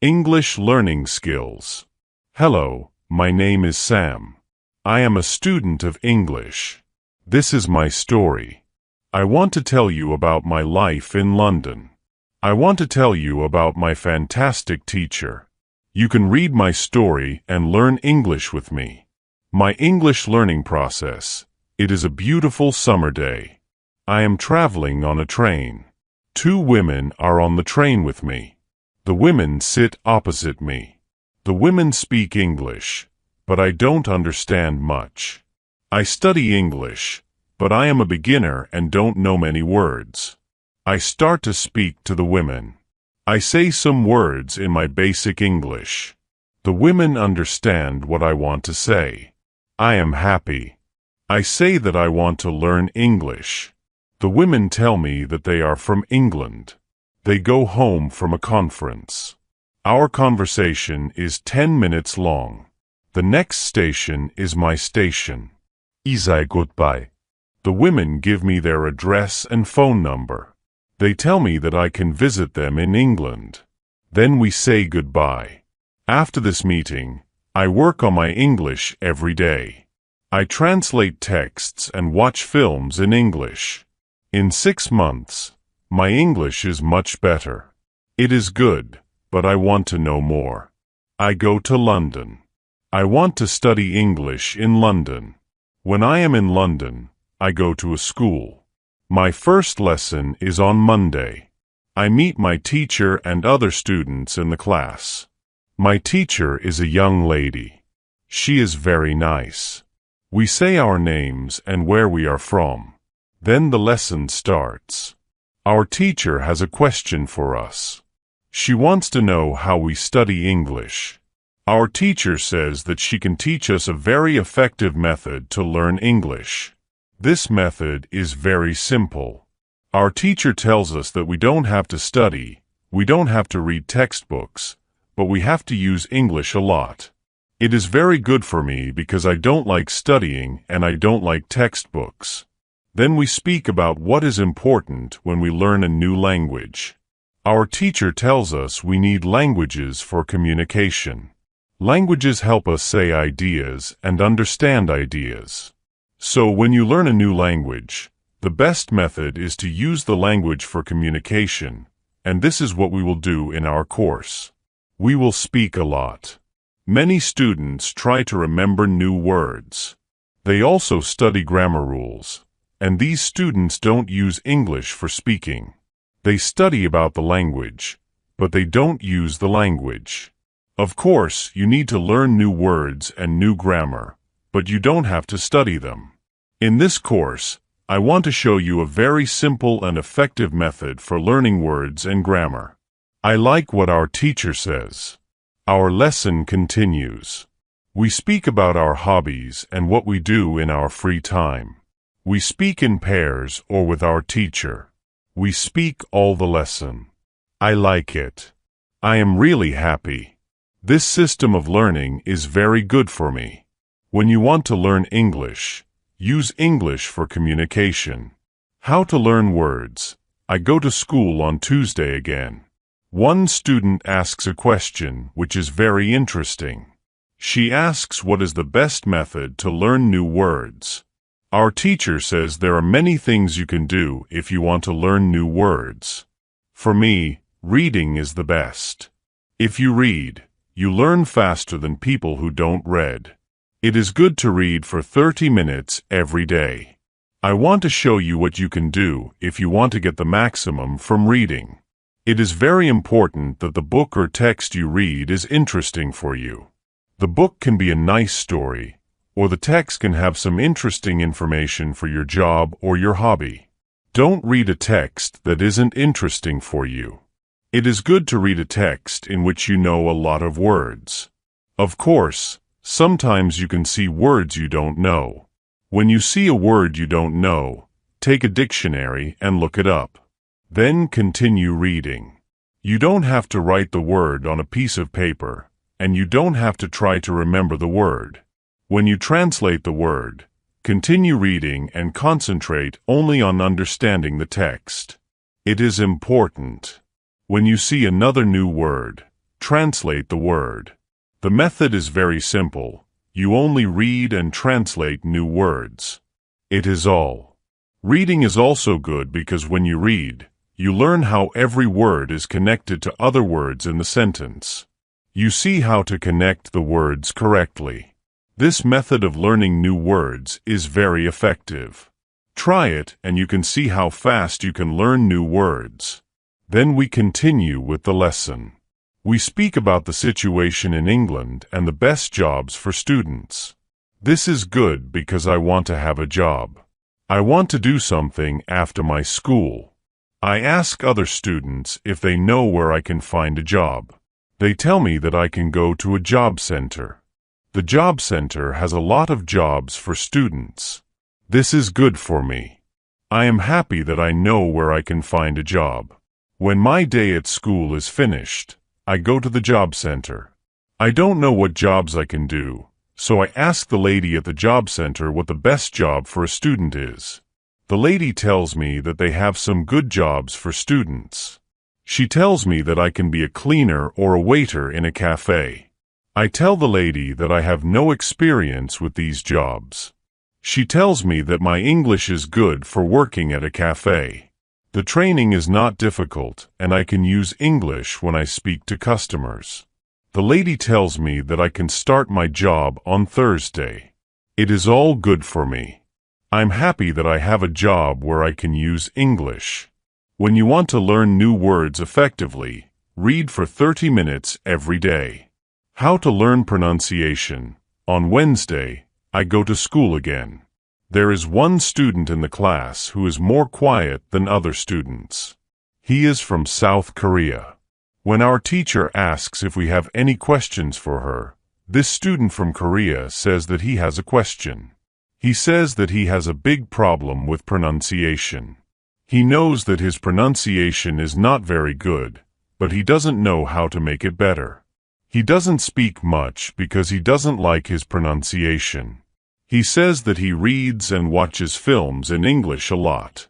English learning skills. Hello, my name is Sam. I am a student of English. This is my story. I want to tell you about my life in London. I want to tell you about my fantastic teacher. You can read my story and learn English with me. My English learning process. It is a beautiful summer day. I am traveling on a train. Two women are on the train with me. The women sit opposite me. The women speak English, but I don't understand much. I study English, but I am a beginner and don't know many words. I start to speak to the women. I say some words in my basic English. The women understand what I want to say. I am happy. I say that I want to learn English. The women tell me that they are from England. They go home from a conference. Our conversation is 10 minutes long. The next station is my station. I say goodbye. The women give me their address and phone number. They tell me that I can visit them in England. Then we say goodbye. After this meeting, I work on my English every day. I translate texts and watch films in English. In 6 months, my English is much better. It is good, but I want to know more. I go to London. I want to study English in London. When I am in London, I go to a school. My first lesson is on Monday. I meet my teacher and other students in the class. My teacher is a young lady. She is very nice. We say our names and where we are from. Then the lesson starts. Our teacher has a question for us. She wants to know how we study English. Our teacher says that she can teach us a very effective method to learn English. This method is very simple. Our teacher tells us that we don't have to study, we don't have to read textbooks, but we have to use English a lot. It is very good for me because I don't like studying and I don't like textbooks. Then we speak about what is important when we learn a new language. Our teacher tells us we need languages for communication. Languages help us say ideas and understand ideas. So when you learn a new language, the best method is to use the language for communication, and this is what we will do in our course. We will speak a lot. Many students try to remember new words. They also study grammar rules. And these students don't use English for speaking. They study about the language, but they don't use the language. Of course, you need to learn new words and new grammar, but you don't have to study them. In this course, I want to show you a very simple and effective method for learning words and grammar. I like what our teacher says. Our lesson continues. We speak about our hobbies and what we do in our free time. We speak in pairs or with our teacher. We speak all the lesson. I like it. I am really happy. This system of learning is very good for me. When you want to learn English, use English for communication. How to learn words. I go to school on Tuesday again. One student asks a question which is very interesting. She asks what is the best method to learn new words. Our teacher says there are many things you can do if you want to learn new words. For me, reading is the best. If you read, you learn faster than people who don't read. It is good to read for 30 minutes every day. I want to show you what you can do if you want to get the maximum from reading. It is very important that the book or text you read is interesting for you. The book can be a nice story, or the text can have some interesting information for your job or your hobby. Don't read a text that isn't interesting for you. It is good to read a text in which you know a lot of words. Of course, sometimes you can see words you don't know. When you see a word you don't know, take a dictionary and look it up. Then continue reading. You don't have to write the word on a piece of paper, and you don't have to try to remember the word. When you translate the word, continue reading and concentrate only on understanding the text. It is important. When you see another new word, Translate the word. The method is very simple. You only read and translate new words. It is all. Reading is also good because when you read, you learn how every word is connected to other words in the sentence. You see how to connect the words correctly. This method of learning new words is very effective. Try it and you can see how fast you can learn new words. Then we continue with the lesson. We speak about the situation in England and the best jobs for students. This is good because I want to have a job. I want to do something after my school. I ask other students if they know where I can find a job. They tell me that I can go to a job center. The job center has a lot of jobs for students. This is good for me. I am happy that I know where I can find a job. When my day at school is finished, I go to the job center. I don't know what jobs I can do, so I ask the lady at the job center what the best job for a student is. The lady tells me that they have some good jobs for students. She tells me that I can be a cleaner or a waiter in a cafe. I tell the lady that I have no experience with these jobs. She tells me that my English is good for working at a cafe. The training is not difficult, and I can use English when I speak to customers. The lady tells me that I can start my job on Thursday. It is all good for me. I'm happy that I have a job where I can use English. When you want to learn new words effectively, read for 30 minutes every day. How to learn pronunciation. On Wednesday, I go to school again. There is one student in the class who is more quiet than other students. He is from South Korea. When our teacher asks if we have any questions for her, this student from Korea says that he has a question. He says that he has a big problem with pronunciation. He knows that his pronunciation is not very good, but he doesn't know how to make it better. He doesn't speak much because he doesn't like his pronunciation. He says that he reads and watches films in English a lot.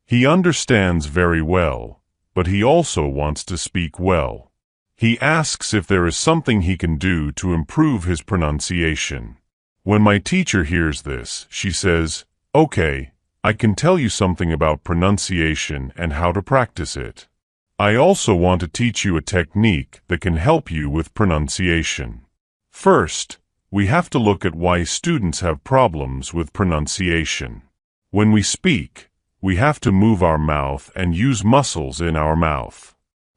He understands very well, but he also wants to speak well. He asks if there is something he can do to improve his pronunciation. When my teacher hears this, she says, "Okay, I can tell you something about pronunciation and how to practice it. I also want to teach you a technique that can help you with pronunciation. First, we have to look at why students have problems with pronunciation. When we speak, we have to move our mouth and use muscles in our mouth.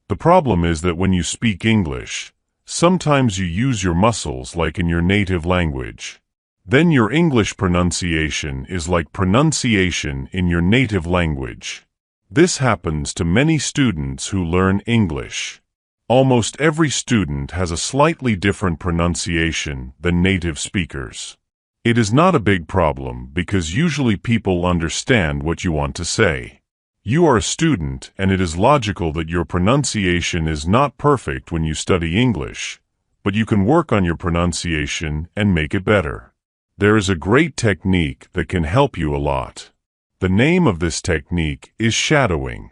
The problem is that when you speak English, sometimes you use your muscles like in your native language. Then your English pronunciation is like pronunciation in your native language. This happens to many students who learn English. Almost every student has a slightly different pronunciation than native speakers. It is not a big problem because usually people understand what you want to say. You are a student and it is logical that your pronunciation is not perfect when you study English, but you can work on your pronunciation and make it better. There is a great technique that can help you a lot. The name of this technique is shadowing.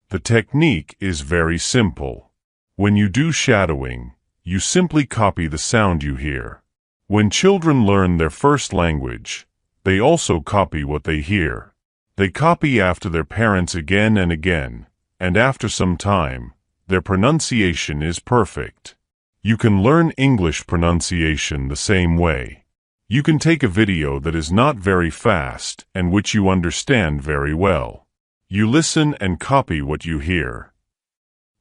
The technique is very simple. When you do shadowing, you simply copy the sound you hear. When children learn their first language, they also copy what they hear. They copy after their parents again and again, and after some time, their pronunciation is perfect. You can learn English pronunciation the same way. You can take a video that is not very fast and which you understand very well. You listen and copy what you hear.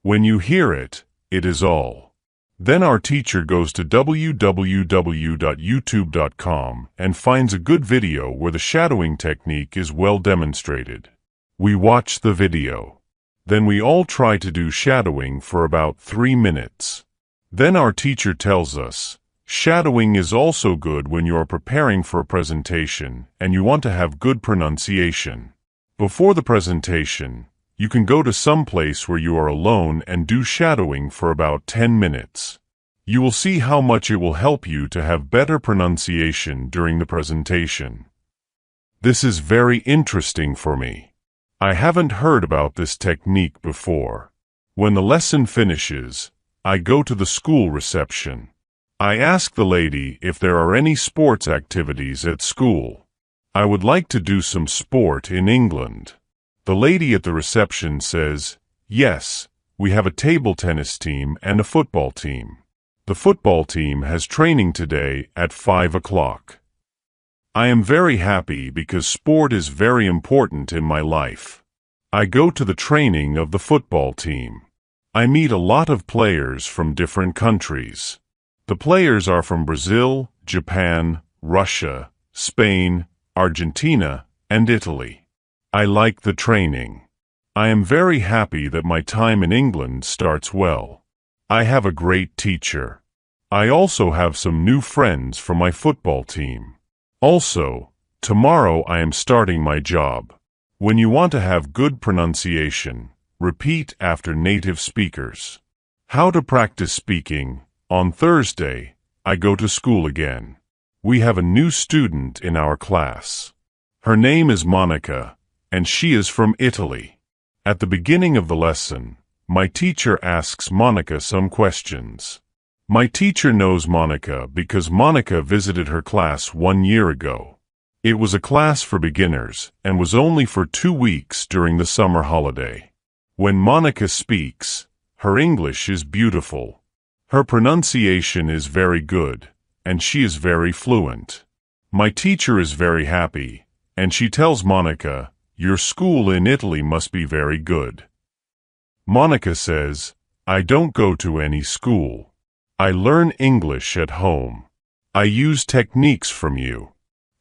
When you hear it, it is all. Then our teacher goes to www.youtube.com and finds a good video where the shadowing technique is well demonstrated. We watch the video. Then we all try to do shadowing for about 3 minutes. Then our teacher tells us, shadowing is also good when you are preparing for a presentation and you want to have good pronunciation. Before the presentation, you can go to some place where you are alone and do shadowing for about 10 minutes. You will see how much it will help you to have better pronunciation during the presentation. This is very interesting for me. I haven't heard about this technique before. When the lesson finishes, I go to the school reception. I ask the lady if there are any sports activities at school. I would like to do some sport in England. The lady at the reception says, "Yes, we have a table tennis team and a football team. The football team has training today at 5 o'clock. I am very happy because sport is very important in my life. I go to the training of the football team. I meet a lot of players from different countries. The players are from Brazil, Japan, Russia, Spain, Argentina, and Italy. I like the training. I am very happy that my time in England starts well. I have a great teacher. I also have some new friends from my football team. Also, tomorrow I am starting my job. When you want to have good pronunciation, repeat after native speakers. How to practice speaking. On Thursday, I go to school again. We have a new student in our class. Her name is Monica, and she is from Italy. At the beginning of the lesson, my teacher asks Monica some questions. My teacher knows Monica because Monica visited her class 1 year ago. It was a class for beginners and was only for 2 weeks during the summer holiday. When Monica speaks, her English is beautiful. Her pronunciation is very good, and she is very fluent. My teacher is very happy, and she tells Monica, "Your school in Italy must be very good." Monica says, "I don't go to any school. I learn English at home. I use techniques from you.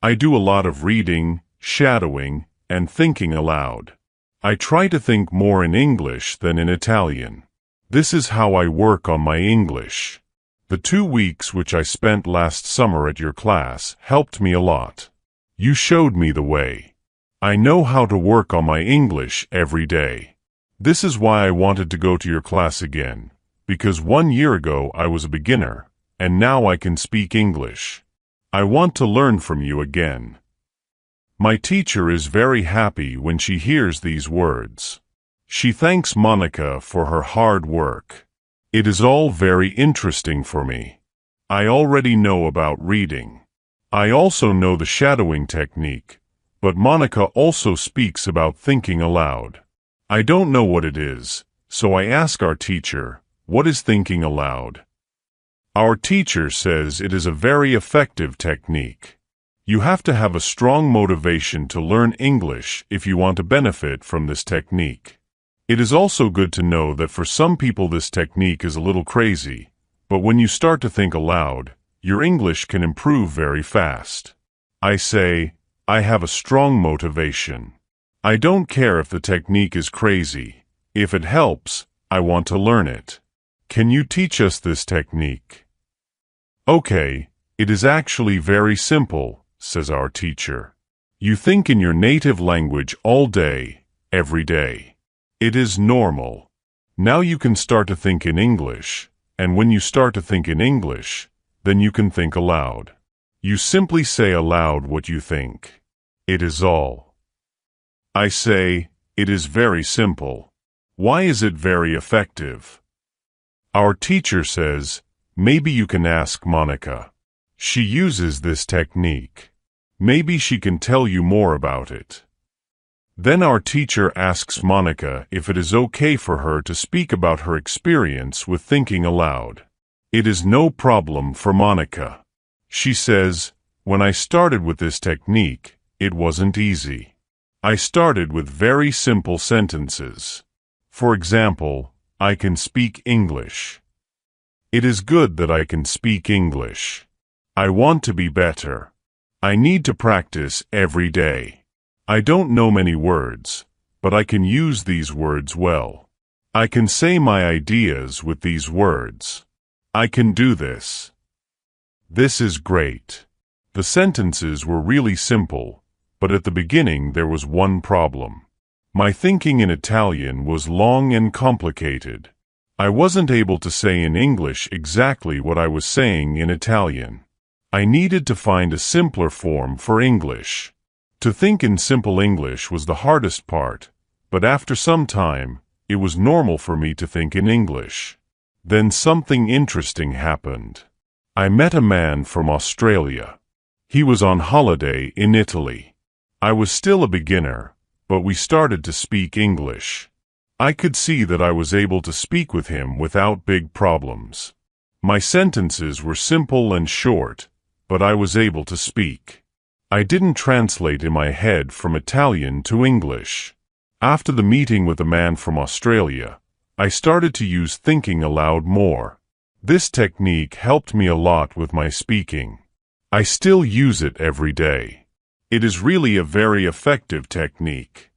I do a lot of reading, shadowing, and thinking aloud. I try to think more in English than in Italian. This is how I work on my English. The 2 weeks which I spent last summer at your class helped me a lot. You showed me the way. I know how to work on my English every day. This is why I wanted to go to your class again, because 1 year ago I was a beginner, and now I can speak English. I want to learn from you again." My teacher is very happy when she hears these words. She thanks Monica for her hard work. It is all very interesting for me. I already know about reading. I also know the shadowing technique, but Monica also speaks about thinking aloud. I don't know what it is, so I ask our teacher, "What is thinking aloud?" Our teacher says it is a very effective technique. You have to have a strong motivation to learn English if you want to benefit from this technique. It is also good to know that for some people this technique is a little crazy, but when you start to think aloud, your English can improve very fast. I say, I have a strong motivation. I don't care if the technique is crazy. If it helps, I want to learn it. Can you teach us this technique? Okay, it is actually very simple, says our teacher. You think in your native language all day, every day. It is normal. Now you can start to think in English, and when you start to think in English, then you can think aloud. You simply say aloud what you think. It is all. I say, it is very simple. Why is it very effective? Our teacher says, maybe you can ask Monica. She uses this technique. Maybe she can tell you more about it. Then our teacher asks Monica if it is okay for her to speak about her experience with thinking aloud. It is no problem for Monica. She says, when I started with this technique, it wasn't easy. I started with very simple sentences. For example, I can speak English. It is good that I can speak English. I want to be better. I need to practice every day. I don't know many words, but I can use these words well. I can say my ideas with these words. I can do this. This is great. The sentences were really simple, but at the beginning there was one problem. My thinking in Italian was long and complicated. I wasn't able to say in English exactly what I was saying in Italian. I needed to find a simpler form for English. To think in simple English was the hardest part, but after some time, it was normal for me to think in English. Then something interesting happened. I met a man from Australia. He was on holiday in Italy. I was still a beginner, but we started to speak English. I could see that I was able to speak with him without big problems. My sentences were simple and short, but I was able to speak. I didn't translate in my head from Italian to English. After the meeting with the man from Australia, I started to use thinking aloud more. This technique helped me a lot with my speaking. I still use it every day. It is really a very effective technique.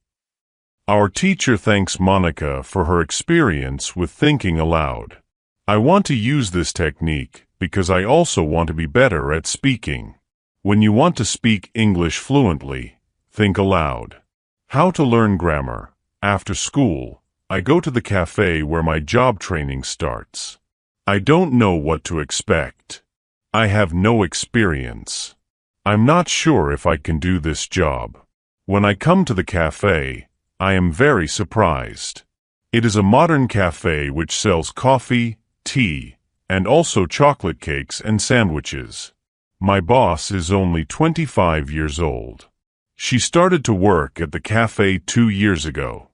Our teacher thanks Monica for her experience with thinking aloud. I want to use this technique because I also want to be better at speaking. When you want to speak English fluently, think aloud. How to learn grammar. After school, I go to the cafe where my job training starts. I don't know what to expect. I have no experience. I'm not sure if I can do this job. When I come to the cafe, I am very surprised. It is a modern cafe which sells coffee, tea, and also chocolate cakes and sandwiches. My boss is only 25 years old. She started to work at the cafe 2 years ago.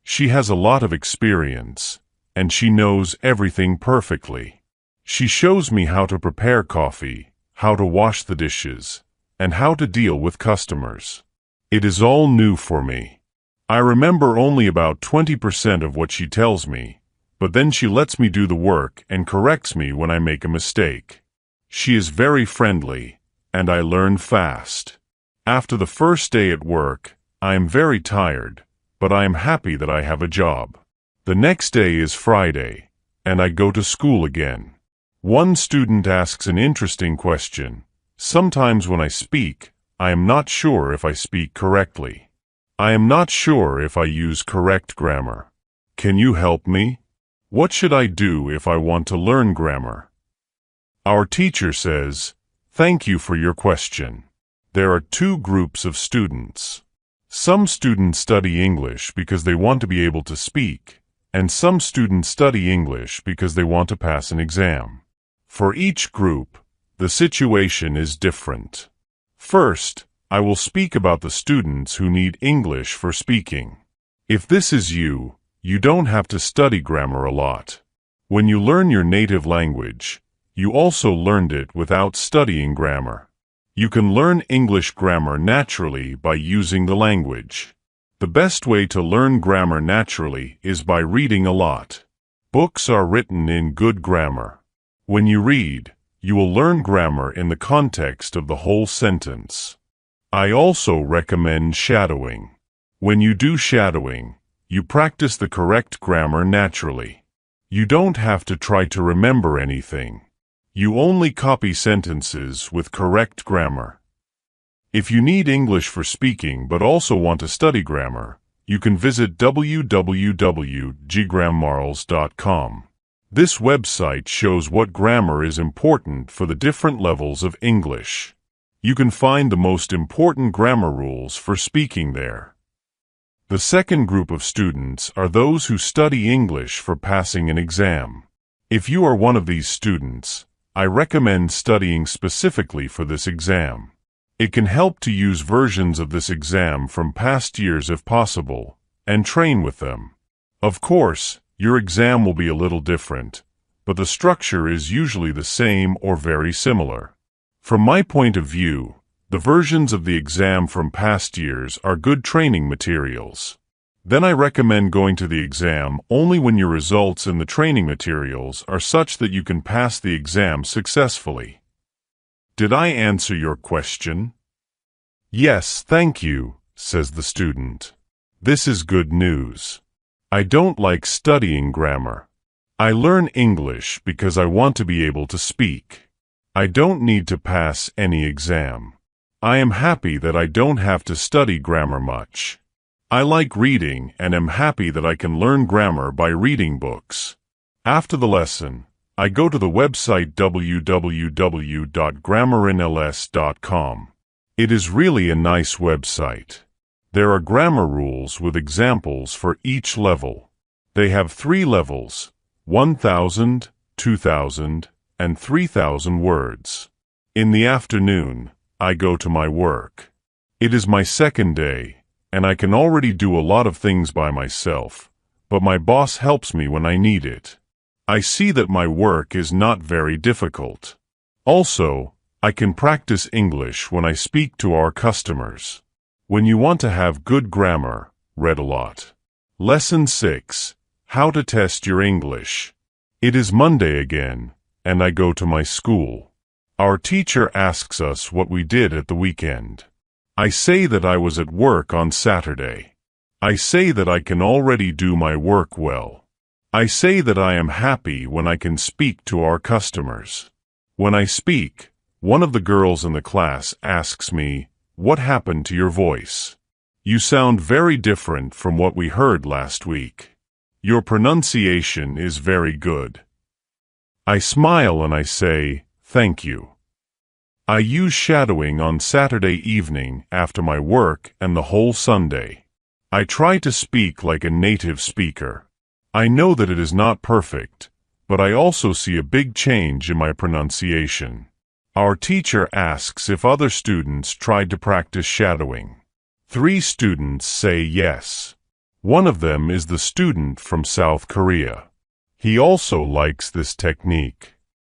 She has a lot of experience, and she knows everything perfectly. She shows me how to prepare coffee, how to wash the dishes, and how to deal with customers. It is all new for me. I remember only about 20% of what she tells me, but then she lets me do the work and corrects me when I make a mistake. She is very friendly, and I learn fast. After the first day at work, I am very tired, but I am happy that I have a job. The next day is Friday, and I go to school again. One student asks an interesting question. Sometimes when I speak, I am not sure if I speak correctly. I am not sure if I use correct grammar. Can you help me? What should I do if I want to learn grammar? Our teacher says, "Thank you for your question." There are two groups of students. Some students study English because they want to be able to speak, and some students study English because they want to pass an exam. For each group, the situation is different. First, I will speak about the students who need English for speaking. If this is you, you don't have to study grammar a lot. When you learn your native language, you also learned it without studying grammar. You can learn English grammar naturally by using the language. The best way to learn grammar naturally is by reading a lot. Books are written in good grammar. When you read, you will learn grammar in the context of the whole sentence. I also recommend shadowing. When you do shadowing, you practice the correct grammar naturally. You don't have to try to remember anything. You only copy sentences with correct grammar. If you need English for speaking but also want to study grammar, you can visit www.grammarls.com. This website shows what grammar is important for the different levels of English. You can find the most important grammar rules for speaking there. The second group of students are those who study English for passing an exam. If you are one of these students, I recommend studying specifically for this exam. It can help to use versions of this exam from past years if possible, and train with them. Of course, your exam will be a little different, but the structure is usually the same or very similar. From my point of view, the versions of the exam from past years are good training materials. Then I recommend going to the exam only when your results in the training materials are such that you can pass the exam successfully. Did I answer your question? Yes, thank you, says the student. This is good news. I don't like studying grammar. I learn English because I want to be able to speak. I don't need to pass any exam. I am happy that I don't have to study grammar much. I like reading and am happy that I can learn grammar by reading books. After the lesson, I go to the website www.grammarinls.com. It is really a nice website. There are grammar rules with examples for each level. They have 3 levels, 1000, 2,000, and 3,000 words. In the afternoon, I go to my work. It is my second day, and I can already do a lot of things by myself, but my boss helps me when I need it. I see that my work is not very difficult. Also, I can practice English when I speak to our customers. When you want to have good grammar, read a lot. Lesson 6. How to test your English. It is Monday again, and I go to my school. Our teacher asks us what we did at the weekend. I say that I was at work on Saturday. I say that I can already do my work well. I say that I am happy when I can speak to our customers. When I speak, one of the girls in the class asks me, "What happened to your voice? You sound very different from what we heard last week. Your pronunciation is very good." I smile and I say, "Thank you." I use shadowing on Saturday evening after my work and the whole Sunday. I try to speak like a native speaker. I know that it is not perfect, but I also see a big change in my pronunciation. Our teacher asks if other students tried to practice shadowing. 3 students say yes. One of them is the student from South Korea. He also likes this technique.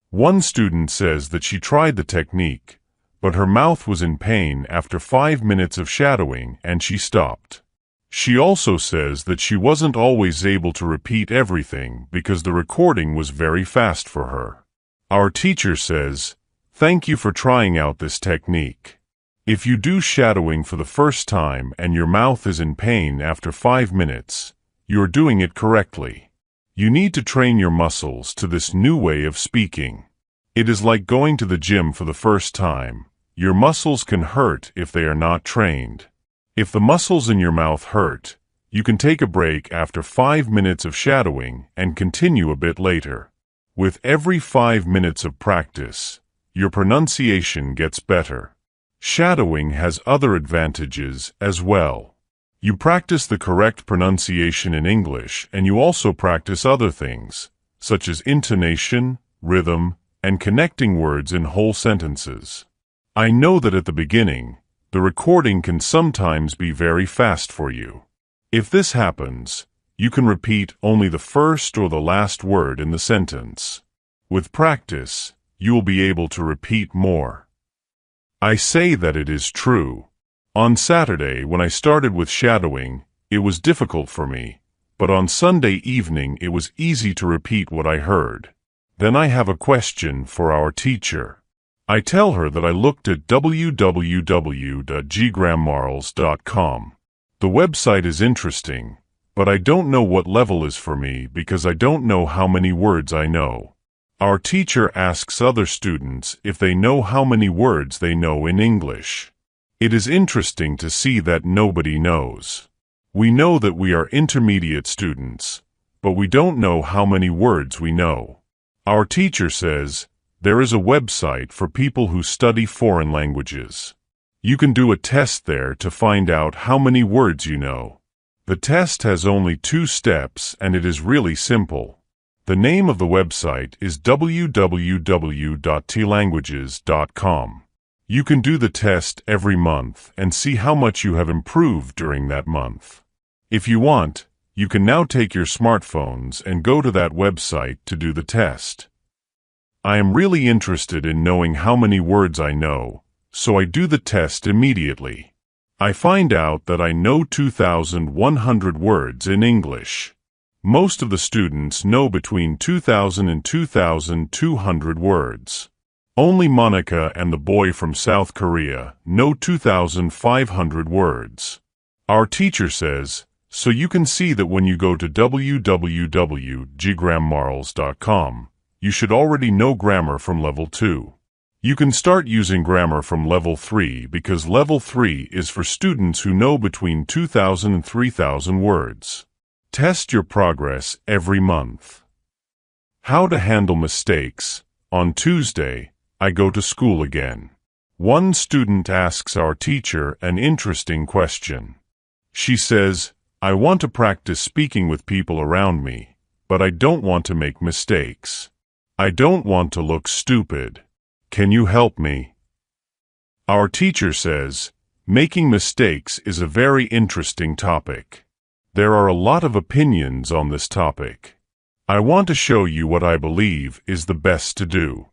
One student says that she tried the technique, but her mouth was in pain after 5 minutes of shadowing and she stopped. She also says that she wasn't always able to repeat everything because the recording was very fast for her. Our teacher says, "Thank you for trying out this technique. If you do shadowing for the first time and your mouth is in pain after 5 minutes, you're doing it correctly. You need to train your muscles to this new way of speaking. It is like going to the gym for the first time. Your muscles can hurt if they are not trained. If the muscles in your mouth hurt, you can take a break after 5 minutes of shadowing and continue a bit later. With every 5 minutes of practice, your pronunciation gets better." Shadowing has other advantages as well. You practice the correct pronunciation in English, and you also practice other things, such as intonation, rhythm, and connecting words in whole sentences. I know that at the beginning, the recording can sometimes be very fast for you. If this happens, you can repeat only the first or the last word in the sentence. With practice, you will be able to repeat more. I say that it is true. On Saturday, when I started with shadowing, it was difficult for me, but on Sunday evening it was easy to repeat what I heard. Then I have a question for our teacher. I tell her that I looked at www.ggrammarls.com. The website is interesting, but I don't know what level is for me because I don't know how many words I know. Our teacher asks other students if they know how many words they know in English. It is interesting to see that nobody knows. We know that we are intermediate students, but we don't know how many words we know. Our teacher says, there is a website for people who study foreign languages. You can do a test there to find out how many words you know. The test has only 2 steps and it is really simple. The name of the website is www.tlanguages.com. You can do the test every month and see how much you have improved during that month. If you want, you can now take your smartphones and go to that website to do the test. I am really interested in knowing how many words I know, so I do the test immediately. I find out that I know 2,100 words in English. Most of the students know between 2,000 and 2,200 words. Only Monica and the boy from South Korea know 2,500 words. Our teacher says, so you can see that when you go to www.ggrammarls.com, you should already know grammar from level 2. You can start using grammar from level 3 because level 3 is for students who know between 2,000 and 3,000 words. Test your progress every month. How to handle mistakes. On Tuesday, I go to school again. One student asks our teacher an interesting question. She says, I want to practice speaking with people around me, but I don't want to make mistakes. I don't want to look stupid. Can you help me? Our teacher says, making mistakes is a very interesting topic. There are a lot of opinions on this topic. I want to show you what I believe is the best to do.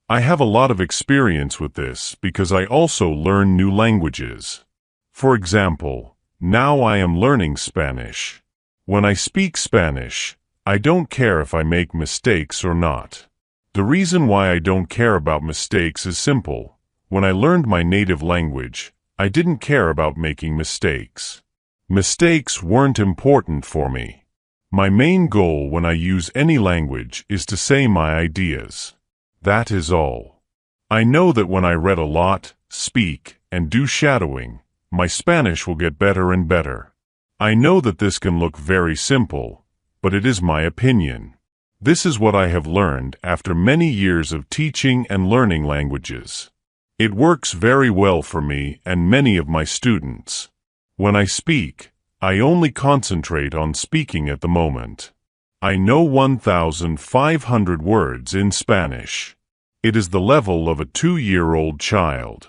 I have a lot of experience with this because I also learn new languages. For example, now I am learning Spanish. When I speak Spanish, I don't care if I make mistakes or not. The reason why I don't care about mistakes is simple. When I learned my native language, I didn't care about making mistakes. Mistakes weren't important for me. My main goal when I use any language is to say my ideas. That is all. I know that when I read a lot, speak, and do shadowing, my Spanish will get better and better. I know that this can look very simple, but it is my opinion. This is what I have learned after many years of teaching and learning languages. It works very well for me and many of my students. When I speak, I only concentrate on speaking at the moment. I know 1,500 words in Spanish. It is the level of a 2-year-old child.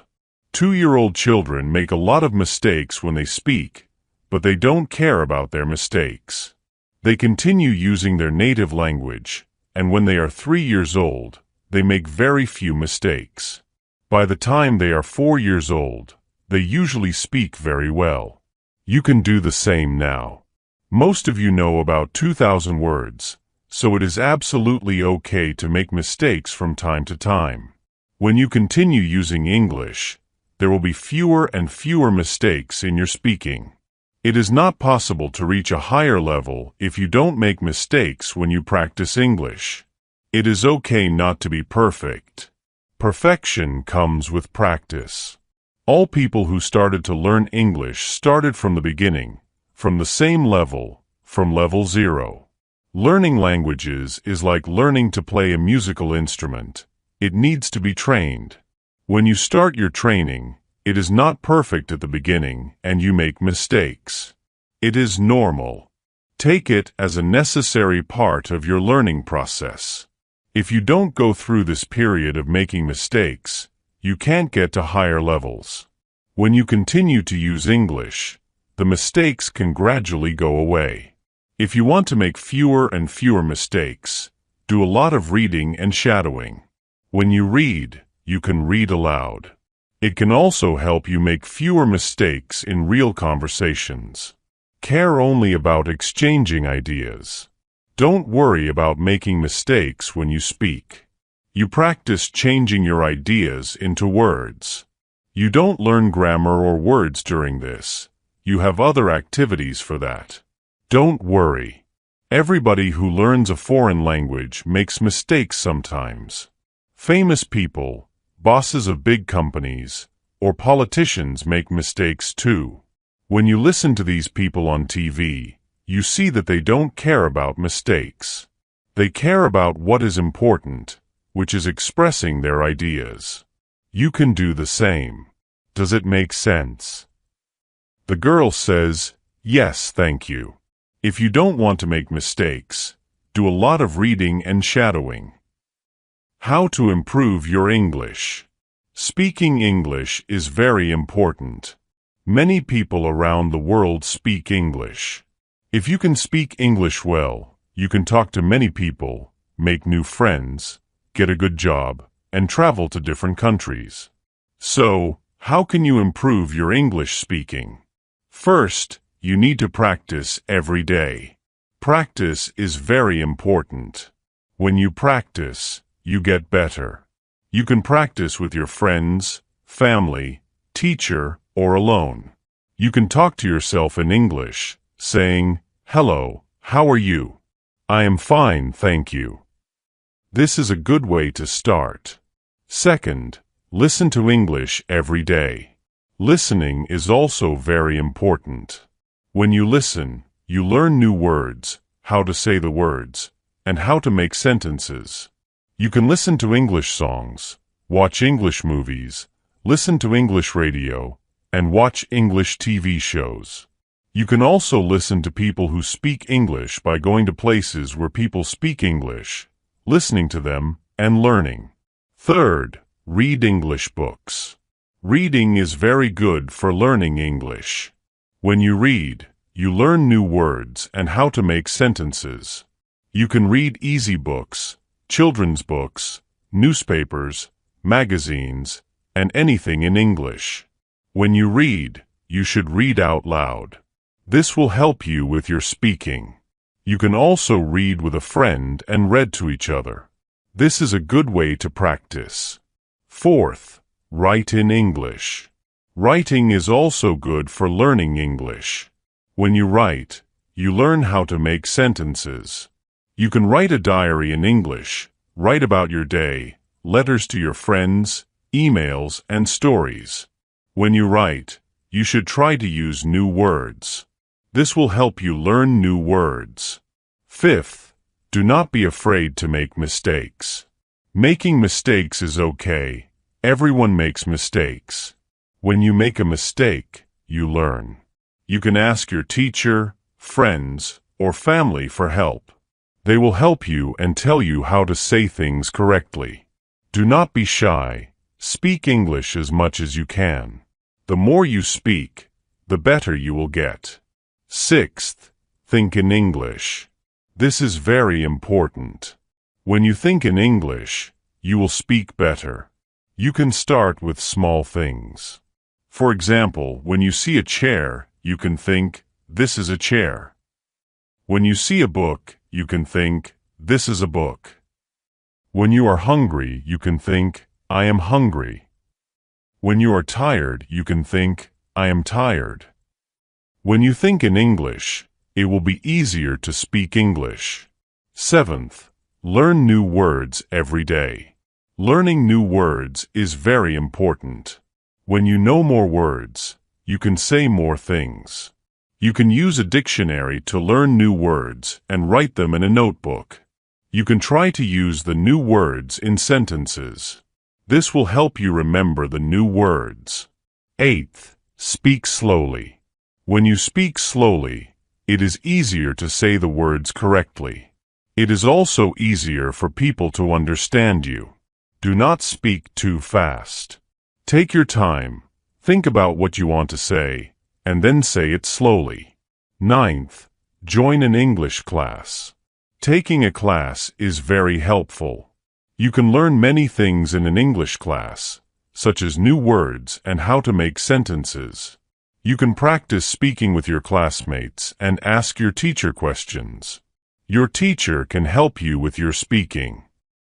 2-year-old children make a lot of mistakes when they speak, but they don't care about their mistakes. They continue using their native language, and when they are 3 years old, they make very few mistakes. By the time they are 4 years old, they usually speak very well. You can do the same now. Most of you know about 2,000 words, so it is absolutely okay to make mistakes from time to time. When you continue using English, there will be fewer and fewer mistakes in your speaking. It is not possible to reach a higher level if you don't make mistakes when you practice English. It is okay not to be perfect. Perfection comes with practice. All people who started to learn English started from the beginning, from the same level, from level 0. Learning languages is like learning to play a musical instrument. It needs to be trained. When you start your training, it is not perfect at the beginning and you make mistakes. It is normal. Take it as a necessary part of your learning process. If you don't go through this period of making mistakes, you can't get to higher levels. When you continue to use English, the mistakes can gradually go away. If you want to make fewer and fewer mistakes, do a lot of reading and shadowing. When you read, you can read aloud. It can also help you make fewer mistakes in real conversations. Care only about exchanging ideas. Don't worry about making mistakes when you speak. You practice changing your ideas into words. You don't learn grammar or words during this. You have other activities for that. Don't worry. Everybody who learns a foreign language makes mistakes sometimes. Famous people, bosses of big companies, or politicians make mistakes too. When you listen to these people on TV, you see that they don't care about mistakes. They care about what is important, which is expressing their ideas. You can do the same. Does it make sense? The girl says, "Yes, thank you." If you don't want to make mistakes, do a lot of reading and shadowing. How to improve your English. Speaking English is very important. Many people around the world speak English. If you can speak English well, you can talk to many people, make new friends, get a good job, and travel to different countries. So, how can you improve your English speaking? First, you need to practice every day. Practice is very important. When you practice, you get better. You can practice with your friends, family, teacher, or alone. You can talk to yourself in English, saying, "Hello, how are you? I am fine, thank you." This is a good way to start. Second, listen to English every day. Listening is also very important. When you listen, you learn new words, how to say the words, and how to make sentences. You can listen to English songs, watch English movies, listen to English radio, and watch English TV shows. You can also listen to people who speak English by going to places where people speak English, listening to them, and learning. Third, read English books. Reading is very good for learning English. When you read, you learn new words and how to make sentences. You can read easy books, children's books, newspapers, magazines, and anything in English. When you read, you should read out loud. This will help you with your speaking. You can also read with a friend and read to each other. This is a good way to practice. Fourth, write in English. Writing is also good for learning English. When you write, you learn how to make sentences. You can write a diary in English, write about your day, letters to your friends, emails, and stories. When you write, you should try to use new words. This will help you learn new words. Fifth, do not be afraid to make mistakes. Making mistakes is okay. Everyone makes mistakes. When you make a mistake, you learn. You can ask your teacher, friends, or family for help. They will help you and tell you how to say things correctly. Do not be shy. Speak English as much as you can. The more you speak, the better you will get. Sixth, think in English. This is very important. When you think in English, you will speak better. You can start with small things. For example, when you see a chair, you can think, this is a chair. When you see a book, you can think, this is a book. When you are hungry, you can think, I am hungry. When you are tired, you can think, I am tired. When you think in English, it will be easier to speak English. Seventh, learn new words every day. Learning new words is very important. When you know more words, you can say more things. You can use a dictionary to learn new words and write them in a notebook. You can try to use the new words in sentences. This will help you remember the new words. Eighth, speak slowly. When you speak slowly, it is easier to say the words correctly. It is also easier for people to understand you. Do not speak too fast. Take your time, think about what you want to say, and then say it slowly. Ninth, join an English class. Taking a class is very helpful. You can learn many things in an English class, such as new words and how to make sentences. You can practice speaking with your classmates and ask your teacher questions. Your teacher can help you with your speaking.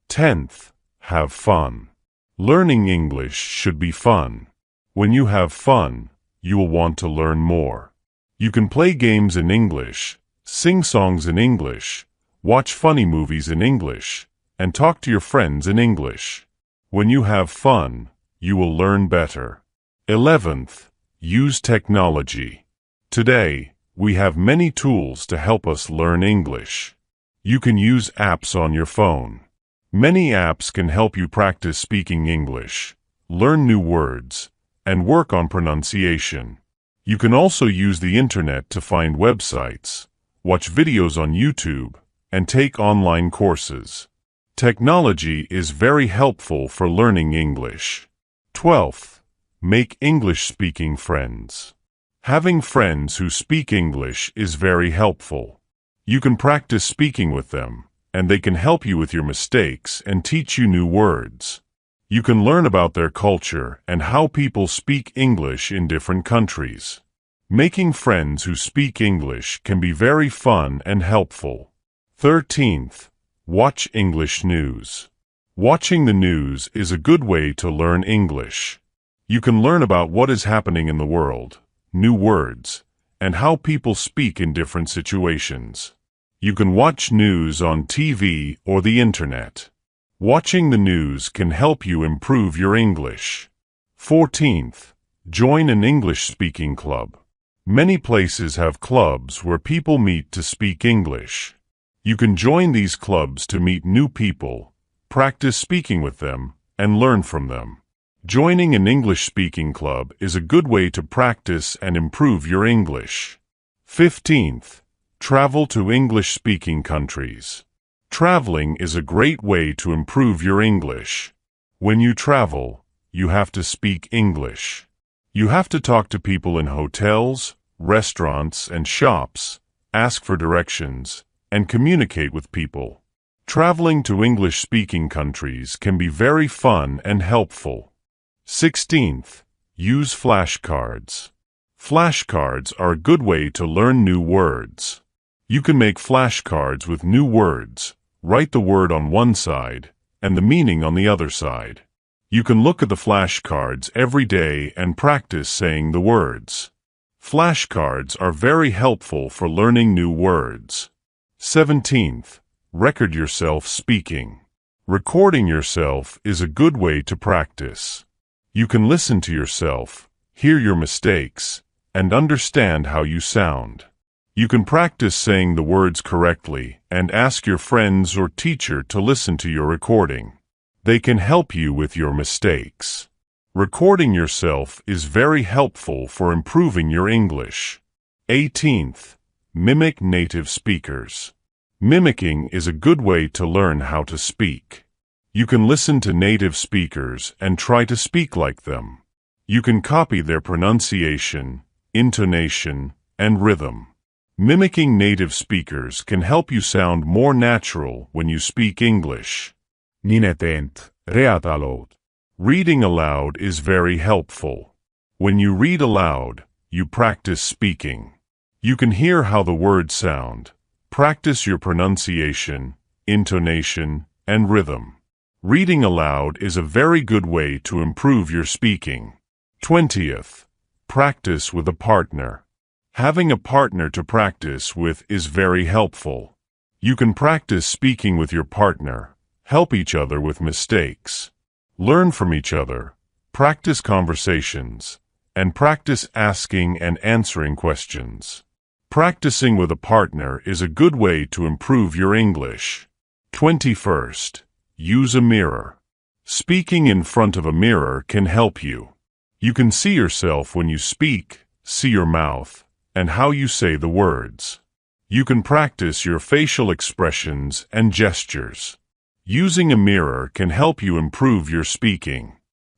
10th, have fun. Learning English should be fun. When you have fun, you will want to learn more. You can play games in English, sing songs in English, watch funny movies in English, and talk to your friends in English. When you have fun, you will learn better. 11th, use technology. Today, we have many tools to help us learn English. You can use apps on your phone. Many apps can help you practice speaking English, learn new words, and work on pronunciation. You can also use the internet to find websites, watch videos on YouTube, and take online courses. Technology is very helpful for learning English. 12th, make English-speaking friends. Having friends who speak English is very helpful. You can practice speaking with them, and they can help you with your mistakes and teach you new words. You can learn about their culture and how people speak English in different countries. Making friends who speak English can be very fun and helpful. 13th, watch English news. Watching the news is a good way to learn English. You can learn about what is happening in the world, new words, and how people speak in different situations. You can watch news on TV or the internet. Watching the news can help you improve your English. 14th, join an English-speaking club. Many places have clubs where people meet to speak English. You can join these clubs to meet new people, practice speaking with them, and learn from them. Joining an English-speaking club is a good way to practice and improve your English. 15th, travel to English-speaking countries. Traveling is a great way to improve your English. When you travel, you have to speak English. You have to talk to people in hotels, restaurants, and shops, ask for directions, and communicate with people. Traveling to English-speaking countries can be very fun and helpful. 16th, use flashcards. Flashcards are a good way to learn new words. You can make flashcards with new words, write the word on one side, and the meaning on the other side. You can look at the flashcards every day and practice saying the words. Flashcards are very helpful for learning new words. 17th, record yourself speaking. Recording yourself is a good way to practice. You can listen to yourself, hear your mistakes, and understand how you sound. You can practice saying the words correctly and ask your friends or teacher to listen to your recording. They can help you with your mistakes. Recording yourself is very helpful for improving your English. 18th, mimic native speakers. Mimicking is a good way to learn how to speak. You can listen to native speakers and try to speak like them. You can copy their pronunciation, intonation, and rhythm. Mimicking native speakers can help you sound more natural when you speak English. 19. Read aloud. Reading aloud is very helpful. When you read aloud, you practice speaking. You can hear how the words sound, practice your pronunciation, intonation, and rhythm. Reading aloud is a very good way to improve your speaking. 20th, practice with a partner. Having a partner to practice with is very helpful. You can practice speaking with your partner, help each other with mistakes, learn from each other, practice conversations, and practice asking and answering questions. Practicing with a partner is a good way to improve your English. 21st, use a mirror. Speaking in front of a mirror can help you. You can see yourself when you speak, see your mouth, and how you say the words. You can practice your facial expressions and gestures. Using a mirror can help you improve your speaking.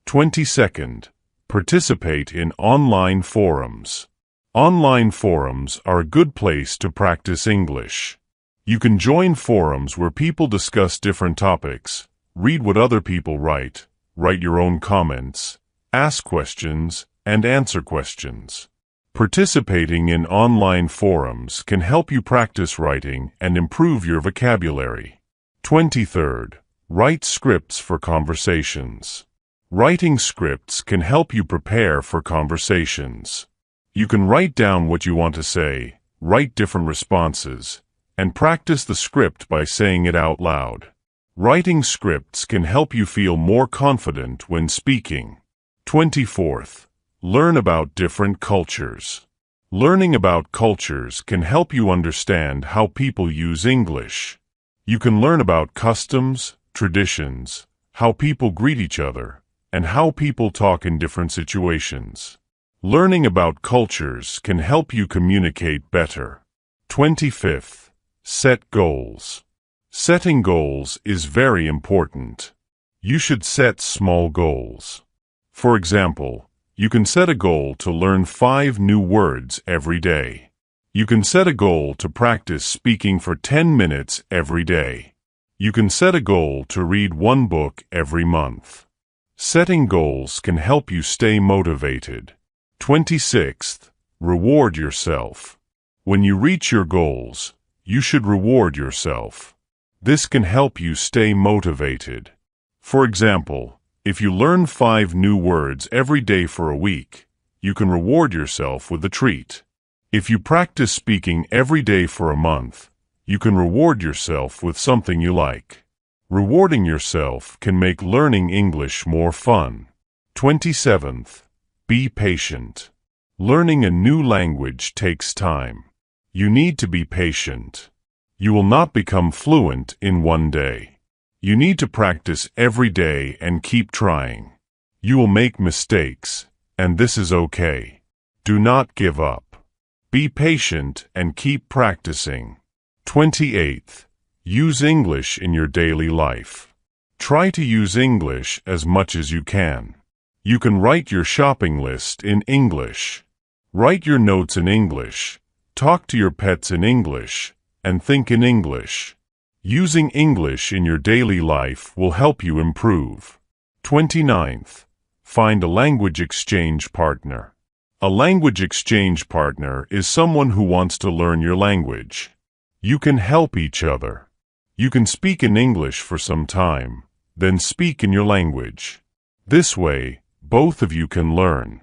22nd, participate in online forums. Online forums are a good place to practice English. You can join forums where people discuss different topics, read what other people write your own comments, ask questions, and answer questions. Participating in online forums can help you practice writing and improve your vocabulary. 23rd, write scripts for conversations. Writing scripts can help you prepare for conversations. You can write down what you want to say, write different responses, and practice the script by saying it out loud. Writing scripts can help you feel more confident when speaking. 24th, learn about different cultures. Learning about cultures can help you understand how people use English. You can learn about customs, traditions, how people greet each other, and how people talk in different situations. Learning about cultures can help you communicate better. 25th, set goals. Setting goals is very important. You should set small goals. For example, you can set a goal to learn 5 new words every day. You can set a goal to practice speaking for 10 minutes every day. You can set a goal to read 1 book every month. Setting goals can help you stay motivated. 26th, reward yourself. When you reach your goals, you should reward yourself. This can help you stay motivated. For example, if you learn 5 new words every day for a week, you can reward yourself with a treat. If you practice speaking every day for a month, you can reward yourself with something you like. Rewarding yourself can make learning English more fun. 27th, be patient. Learning a new language takes time. You need to be patient. You will not become fluent in one day. You need to practice every day and keep trying. You will make mistakes, and this is okay. Do not give up. Be patient and keep practicing. 28th, Use English in your daily life. Try to use English as much as you can. You can write your shopping list in English. Write your notes in English. Talk to your pets in English, and think in English. Using English in your daily life will help you improve. 29th. Find a language exchange partner. A language exchange partner is someone who wants to learn your language. You can help each other. You can speak in English for some time, then speak in your language. This way, both of you can learn.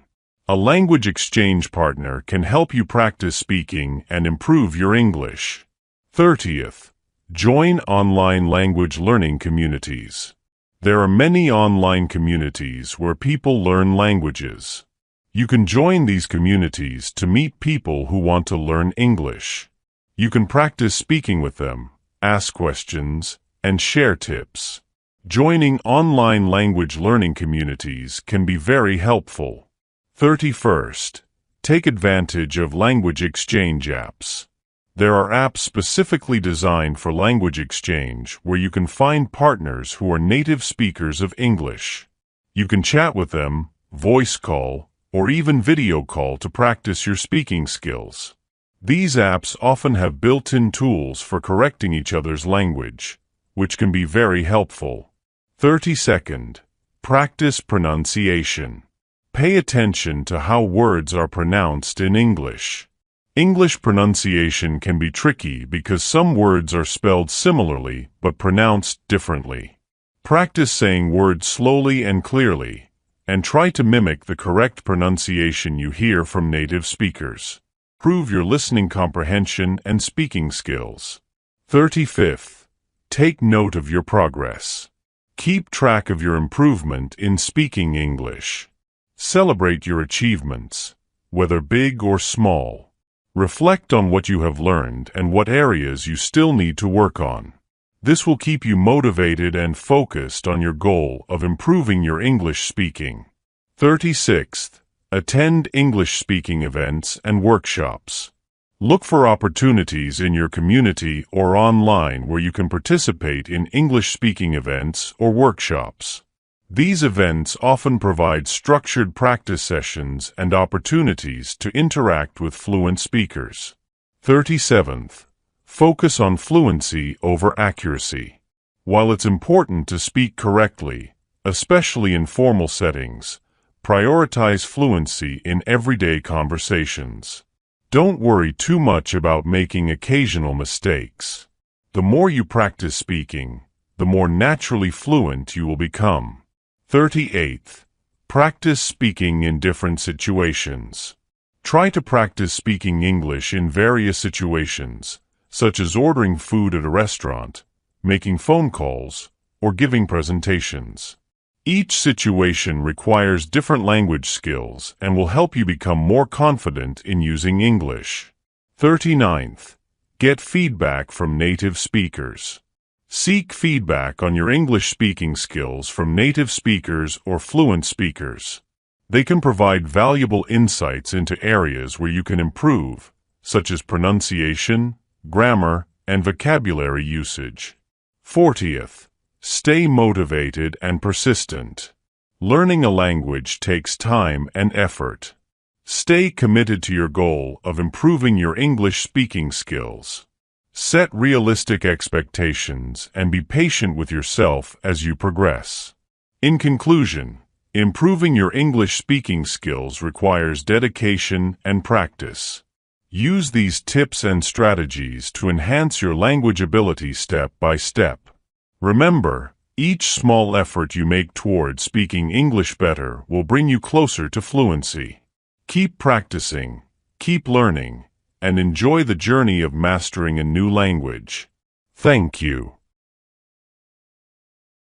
A language exchange partner can help you practice speaking and improve your English. 30th. Join online language learning communities. There are many online communities where people learn languages. You can join these communities to meet people who want to learn English. You can practice speaking with them, ask questions, and share tips. Joining online language learning communities can be very helpful. 31st. Take advantage of language exchange apps. There are apps specifically designed for language exchange where you can find partners who are native speakers of English. You can chat with them, voice call, or even video call to practice your speaking skills. These apps often have built-in tools for correcting each other's language, which can be very helpful. 32nd. Practice pronunciation. Pay attention to how words are pronounced in English. English pronunciation can be tricky because some words are spelled similarly but pronounced differently. Practice saying words slowly and clearly, and try to mimic the correct pronunciation you hear from native speakers. Prove your listening comprehension and speaking skills. 35th. Take note of your progress. Keep track of your improvement in speaking English. Celebrate your achievements, whether big or small. Reflect on what you have learned and what areas you still need to work on. This will keep you motivated and focused on your goal of improving your English speaking. 36th. Attend English speaking events and workshops. Look for opportunities in your community or online where you can participate in English speaking events or workshops. These events often provide structured practice sessions and opportunities to interact with fluent speakers. 37th. Focus on fluency over accuracy. While it's important to speak correctly, especially in formal settings, prioritize fluency in everyday conversations. Don't worry too much about making occasional mistakes. The more you practice speaking, the more naturally fluent you will become. 38th. Practice speaking in different situations. Try to practice speaking English in various situations, such as ordering food at a restaurant, making phone calls, or giving presentations. Each situation requires different language skills and will help you become more confident in using English. 39th. Get feedback from native speakers. Seek feedback on your English speaking skills from native speakers or fluent speakers. They can provide valuable insights into areas where you can improve, such as pronunciation, grammar, and vocabulary usage. 40th. Stay motivated and persistent. Learning a language takes time and effort. Stay committed to your goal of improving your English speaking skills. Set realistic expectations and be patient with yourself as you progress. In conclusion, improving your English speaking skills requires dedication and practice. Use these tips and strategies to enhance your language ability step by step. Remember, each small effort you make toward speaking English better will bring you closer to fluency. Keep practicing, keep learning, and enjoy the journey of mastering a new language. Thank you.